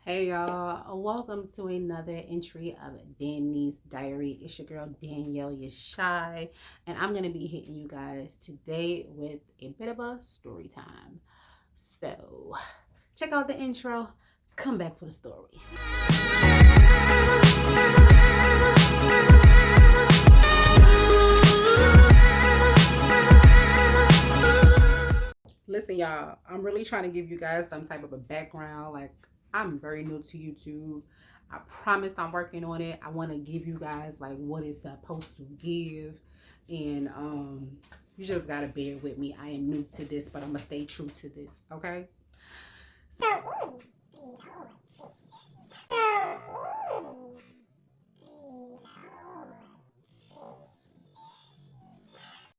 Hey y'all, welcome to another entry of Dani's Diary. It's your girl Danielle, you're shy, and I'm gonna be hitting you guys today with a bit of a story time. So, check out the intro, come back for the story. Listen, y'all, I'm really trying to give you guys some type of a background. Like, I'm very new to YouTube. I promise I'm working on it. I want to give you guys like what it's supposed to give. And you just gotta bear with me. I am new to this, but I'm gonna stay true to this, okay?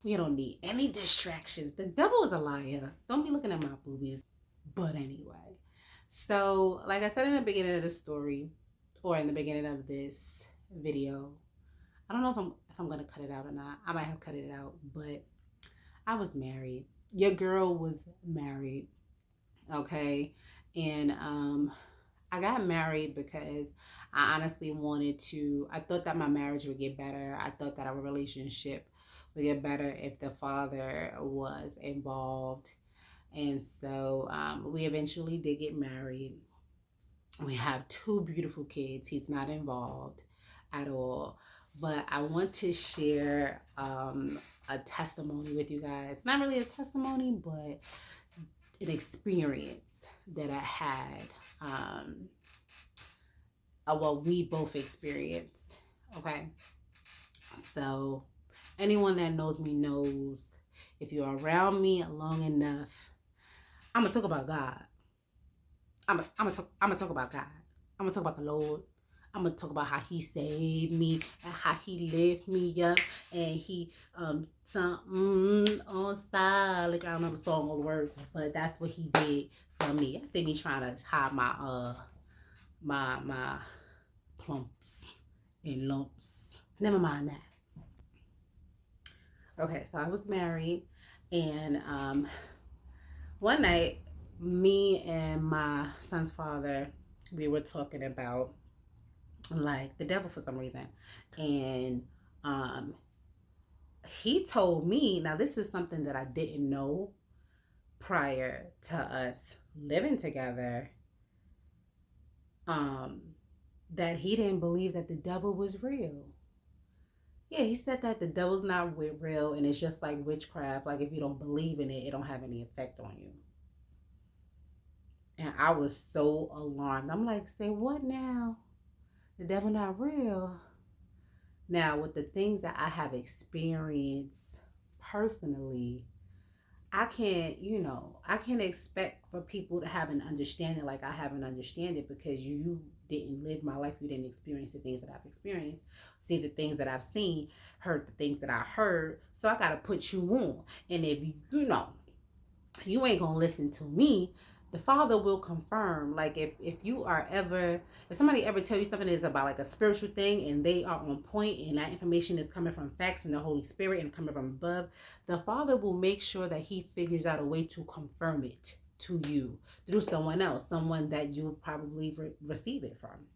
We don't need any distractions. The devil is a liar. Don't be looking at my boobies. But anyway, so like I said in the beginning of the story, or in the beginning of this video, I don't know if I'm gonna cut it out or not. I might have cut it out, but I was married. Your girl was married, okay, and I got married because I honestly wanted to. I thought that my marriage would get better. I thought that our relationship would get better if the father was involved. And so we eventually did get married. We have two beautiful kids. He's not involved at all. But I want to share a testimony with you guys. Not really a testimony, but an experience that I had. Well, we both experienced. Okay. So anyone that knows me knows if you're around me long enough, I'm gonna talk about God. I'm gonna talk about God. I'm gonna talk about the Lord. I'm gonna talk about how He saved me and how He lifted me up and He something on solid ground. I don't know the song or the words, but that's what He did for me. I see me trying to hide my plumps and lumps. Never mind that. Okay, so I was married, and one night, me and my son's father, we were talking about like the devil for some reason, and he told me. Now, this is something that I didn't know prior to us living together. That he didn't believe that the devil was real. Yeah, he said that the devil's not real, and it's just like witchcraft. Like, if you don't believe in it, it don't have any effect on you. And I was so alarmed. I'm like, say what now? The devil not real. Now, with the things that I have experienced personally, I can't expect for people to have an understanding like I have an understanding, because you didn't live my life. You didn't experience the things that I've experienced, see the things that I've seen, heard the things that I heard. So I got to put you on. And if you ain't going to listen to me, the Father will confirm. Like, if you are ever, if somebody ever tell you something is about like a spiritual thing and they are on point and that information is coming from facts and the Holy Spirit and coming from above, the Father will make sure that He figures out a way to confirm it to you through someone else, someone that you probably receive it from.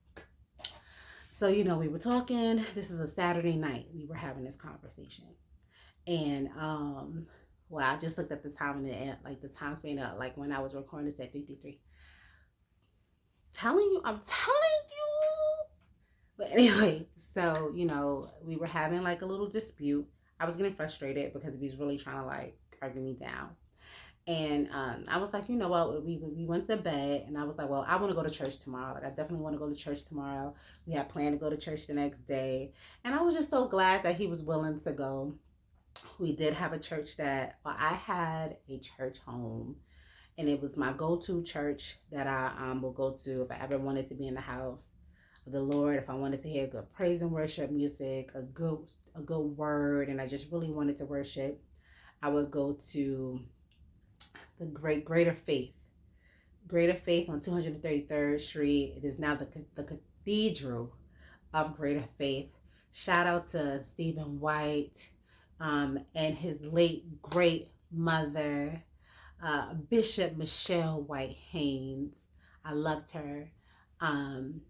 So, we were talking. This is a Saturday night. We were having this conversation. And well, I just looked at the time, and like the time span up, like when I was recording this at 53. I'm telling you. But anyway, so we were having like a little dispute. I was getting frustrated because he was really trying to like argue me down. And I was like, what? We went to bed, and I was like, well, I want to go to church tomorrow. Like, I definitely want to go to church tomorrow. We had planned to go to church the next day, and I was just so glad that he was willing to go. We did have a church I had a church home, and it was my go-to church that I will go to if I ever wanted to be in the house of the Lord, if I wanted to hear good praise and worship music, a good word, and I just really wanted to worship. I would go to the Greater Faith on 233rd Street. It is now the Cathedral of Greater Faith. Shout out to Stephen White, and his late great mother, Bishop Michelle White Haynes. I loved her. Um,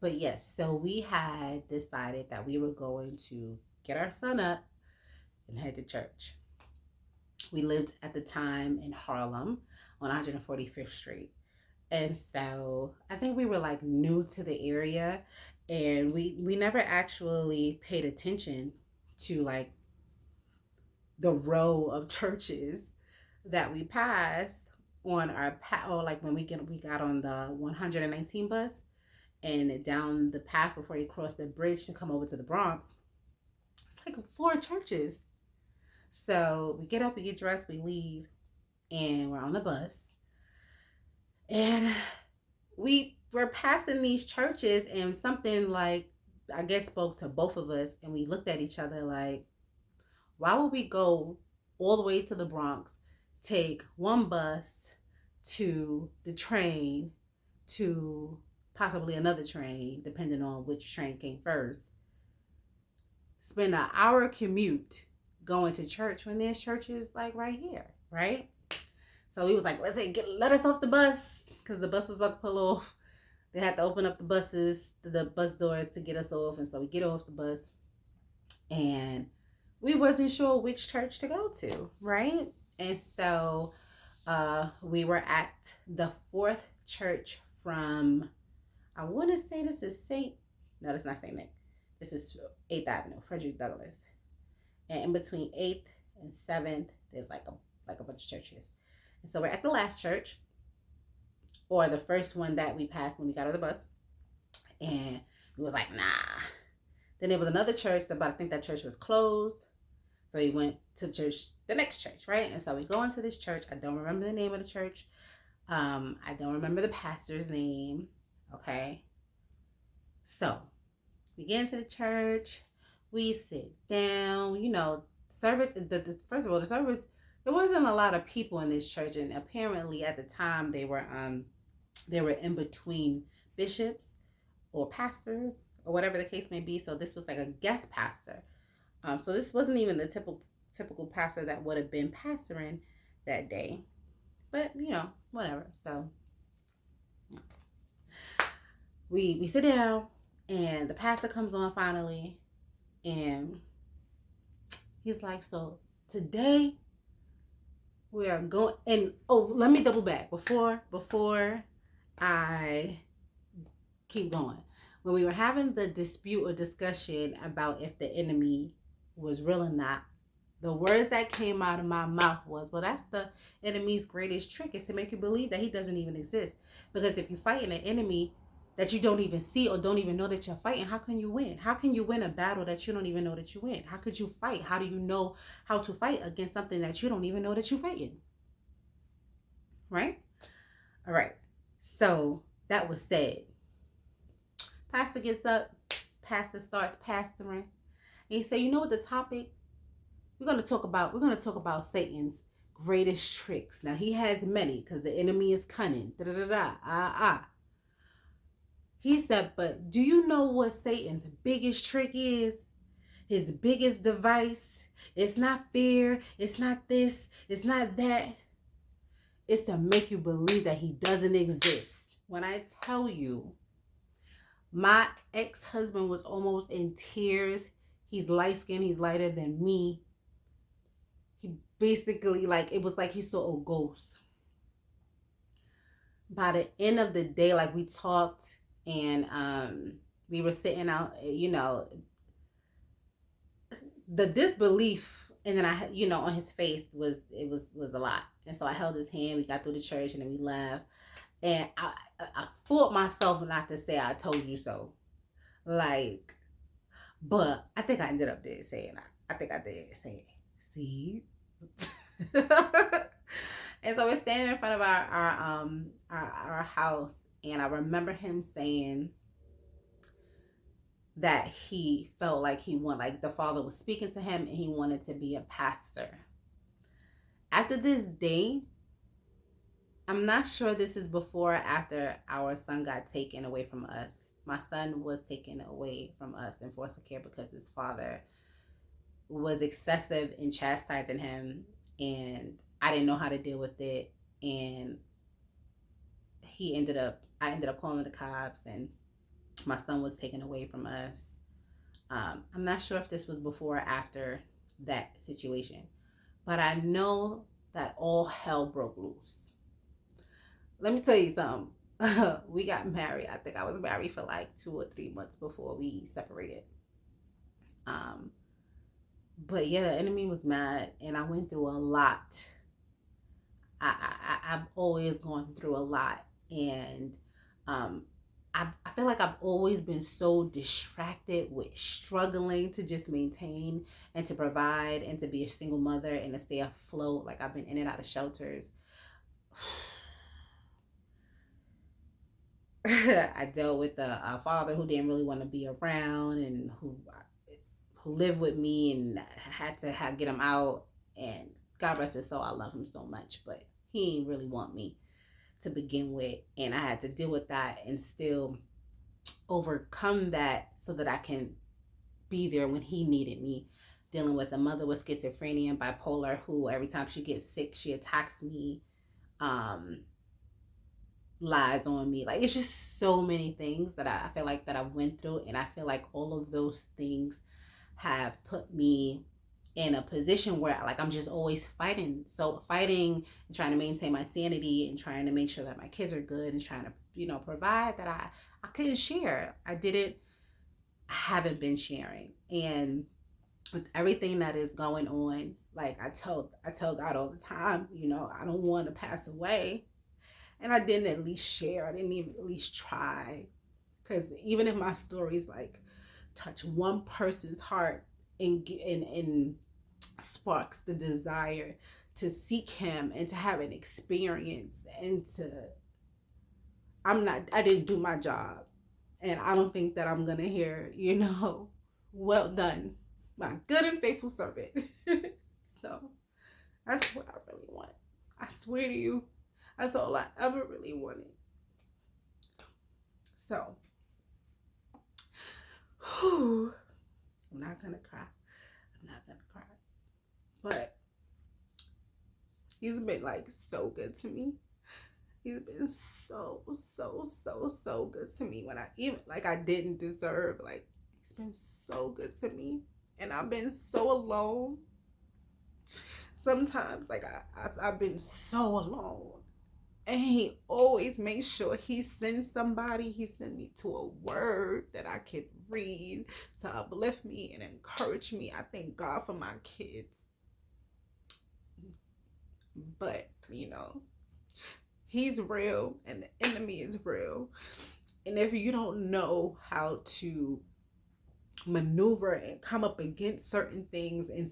but yes, so we had decided that we were going to get our son up and head to church. We lived at the time in Harlem on 145th Street. And so I think we were like new to the area, and we never actually paid attention to like the row of churches that we passed on our path, or like when we got on the 119 bus and down the path before you cross the bridge to come over to the Bronx. It's like four churches. So we get up, we get dressed, we leave, and we're on the bus. And we were passing these churches, and something like, I guess, spoke to both of us, and we looked at each other like, why would we go all the way to the Bronx, take one bus to the train, to possibly another train, depending on which train came first, spend an hour commute going to church when there's churches like right here, right? So he was like, let us off the bus, because the bus was about to pull off. They had to open up the bus doors to get us off. And so we get off the bus, and we wasn't sure which church to go to, right? And so we were at the fourth church from, I want to say this is no, that's not St. Nick. This is 8th Avenue, Frederick Douglass. And in between 8th and 7th, there's like a bunch of churches. And so we're at the last church, or the first one that we passed when we got on the bus. And we was like, nah. Then there was another church, but I think that church was closed. So we went to church, the next church, right? And so we go into this church. I don't remember the name of the church. I don't remember the pastor's name. Okay. So we get into the church. We sit down. Service. First of all, the service. There wasn't a lot of people in this church, and apparently at the time they were in between bishops or pastors or whatever the case may be. So this was like a guest pastor. So this wasn't even the typical pastor that would have been pastoring that day. But whatever. So we sit down, and the pastor comes on finally, and he's like, so today we are going, and let me double back before I keep going. When we were having the dispute or discussion about if the enemy was real or not, the words that came out of my mouth was, well, that's the enemy's greatest trick, is to make you believe that he doesn't even exist. Because if you're fighting an enemy that you don't even see or don't even know that you're fighting, how can you win? How can you win a battle that you don't even know that you win? How could you fight? How do you know how to fight against something that you don't even know that you're fighting? Right? All right. So that was said. Pastor gets up. Pastor starts pastoring. And he said, you know what the topic? We're going to talk about Satan's greatest tricks. Now, he has many, because the enemy is cunning. He said, but do you know what Satan's biggest trick is? His biggest device? It's not fear. It's not this. It's not that. It's to make you believe that he doesn't exist. When I tell you, my ex-husband was almost in tears. He's light-skinned. He's lighter than me. He basically, it was like he saw a ghost. By the end of the day, we talked, and we were sitting out, the disbelief, and then I, on his face was a lot. And so I held his hand. We got through the church, and then we left. And I fought myself not to say I told you so. But I think I ended up there saying I think I did say it. See? And so we're standing in front of our house, and I remember him saying that he felt like the Father was speaking to him, and he wanted to be a pastor. After this day, I'm not sure this is before or after our son got taken away from us. My son was taken away from us in foster care because his father was excessive in chastising him, and I didn't know how to deal with it. And I ended up calling the cops, and my son was taken away from us. I'm not sure if this was before or after that situation, but I know that all hell broke loose. Let me tell you something. We got married. I think I was married for like 2 or 3 months before we separated. Um, but yeah, the enemy was mad, and I went through a lot. I've always gone through a lot, and um, I feel like I've always been so distracted with struggling to just maintain and to provide and to be a single mother and to stay afloat. Like I've been in and out of shelters. I dealt with a father who didn't really want to be around, and who lived with me, and had to get him out. And God rest his soul, I love him so much, but he didn't really want me to begin with, and I had to deal with that and still overcome that so that I can be there when he needed me. Dealing with a mother with schizophrenia and bipolar, who every time she gets sick, she attacks me, um, lies on me. Like, it's just so many things that I feel like that I went through, and I feel like all of those things have put me in a position where like I'm just always fighting. So fighting and trying to maintain my sanity and trying to make sure that my kids are good and trying to, provide that I couldn't share. I haven't been sharing. And with everything that is going on, like I tell God all the time, I don't want to pass away. And I didn't at least share. I didn't even at least try. Because even if my stories like touch one person's heart and sparks the desire to seek him and to have an experience, and to I didn't do my job, and I don't think that I'm gonna hear, well done, my good and faithful servant. So that's what I really want. I swear to you, that's all I ever really wanted. So whew, I'm not gonna cry. I'm not gonna cry. But he's been like so good to me. He's been so, so, so, so good to me when I even like I didn't deserve. Like, he's been so good to me. And I've been so alone. Sometimes like I've been so alone. And he always makes sure he sends somebody. He sends me to a word that I can read to uplift me and encourage me. I thank God for my kids. But, he's real and the enemy is real. And if you don't know how to maneuver and come up against certain things, and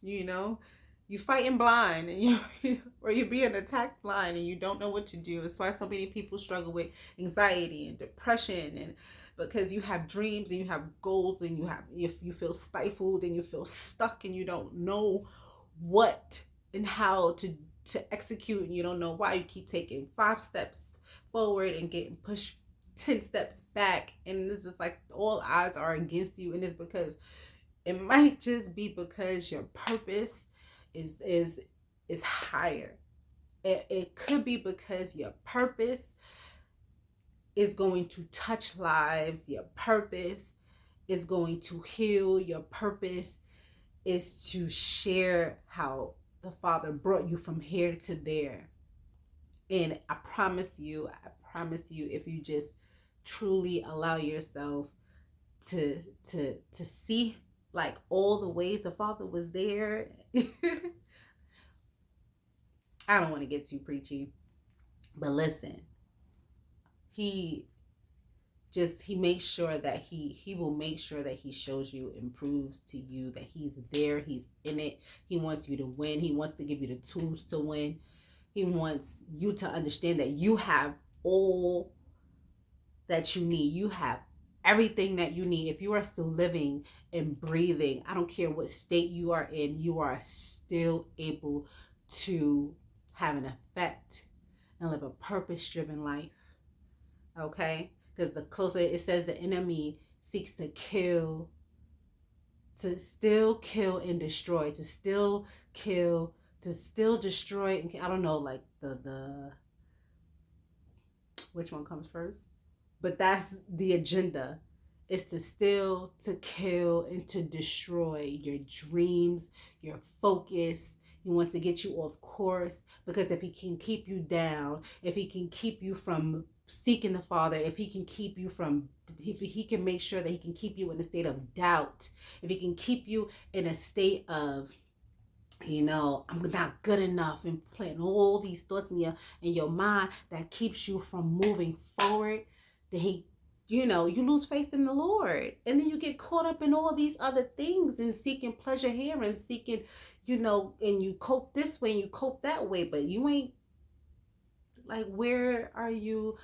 you fighting blind, and or you're being attacked blind, and you don't know what to do. That's why so many people struggle with anxiety and depression, and because you have dreams and you have goals, and you feel stifled and you feel stuck, and you don't know what and how to execute, and you don't know why. You keep taking 5 steps forward and getting pushed 10 steps back, and this is like all odds are against you. And it's because it might just be because your purpose is higher. It could be because your purpose is going to touch lives. Your purpose is going to heal. Your purpose is to share how the Father brought you from here to there. And I promise you, if you just truly allow yourself to see like all the ways the Father was there. I don't want to get too preachy, but listen, he makes sure that he will make sure that he shows you and proves to you that he's there, he's in it. He wants you to win. He wants to give you the tools to win. He wants you to understand that you have all that you need. You have everything that you need. If you are still living and breathing, I don't care what state you are in, you are still able to have an effect and live a purpose-driven life. Okay? Because the closer it says, the enemy seeks to still kill and destroy, to still kill, to still destroy. I don't know, like the which one comes first, but that's the agenda, is to still to kill and to destroy your dreams, your focus. He wants to get you off course, because if he can keep you down, if he can keep you from seeking the Father, if he can keep you from, if he can make sure that he can keep you in a state of doubt, if he can keep you in a state of, I'm not good enough, and planting all these thoughts in your mind that keeps you from moving forward, then you lose faith in the Lord. And then you get caught up in all these other things and seeking pleasure here and seeking, and you cope this way and you cope that way, but you ain't, like, where are you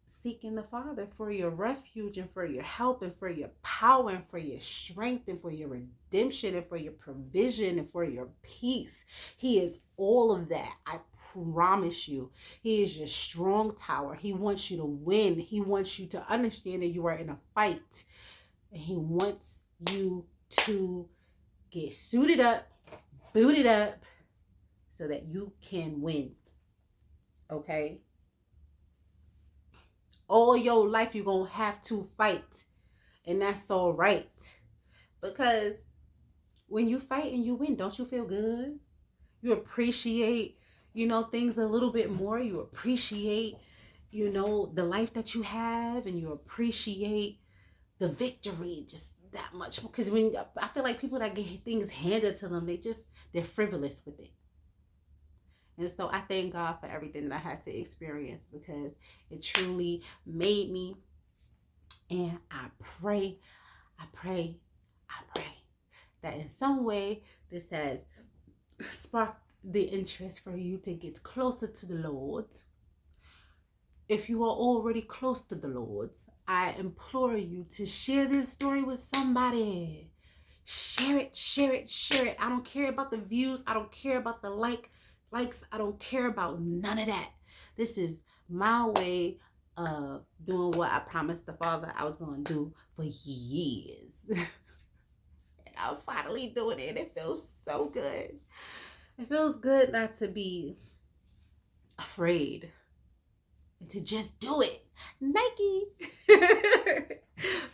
seeking the Father for your refuge and for your help and for your power and for your strength and for your redemption and for your provision and for your peace? He is all of that. I promise you. He is your strong tower. He wants you to win. He wants you to understand that you are in a fight. And he wants you to get suited up, booted up, so that you can win. Okay? All your life you're going to have to fight. And that's all right. Because when you fight and you win, don't you feel good? You appreciate, things a little bit more. You appreciate, the life that you have, and you appreciate the victory just that much. Because I feel like people that get things handed to them, they're frivolous with it. And so I thank God for everything that I had to experience, because it truly made me. And I pray that in some way this has sparked the interest for you to get closer to the Lord. If you are already close to the Lord, I implore you to share this story with somebody. Share it. I don't care about the views. I don't care about the likes. I don't care about none of that. This is my way of doing what I promised the Father I was going to do for years. And I'm finally doing it. It feels so good. It feels good not to be afraid and to just do it. Nike.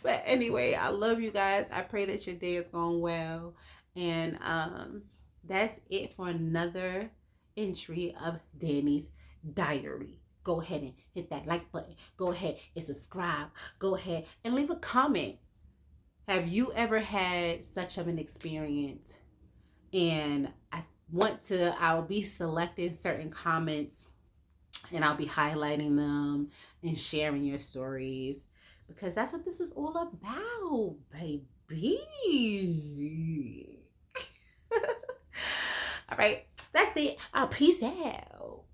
But anyway, I love you guys. I pray that your day is going well. And that's it for another entry of Dani's diary. Go ahead and hit that like button. Go ahead and subscribe. Go ahead and leave a comment. Have you ever had such of an experience? And I'll be selecting certain comments, and I'll be highlighting them and sharing your stories, because that's what this is all about, baby. All right, that's it. Peace out.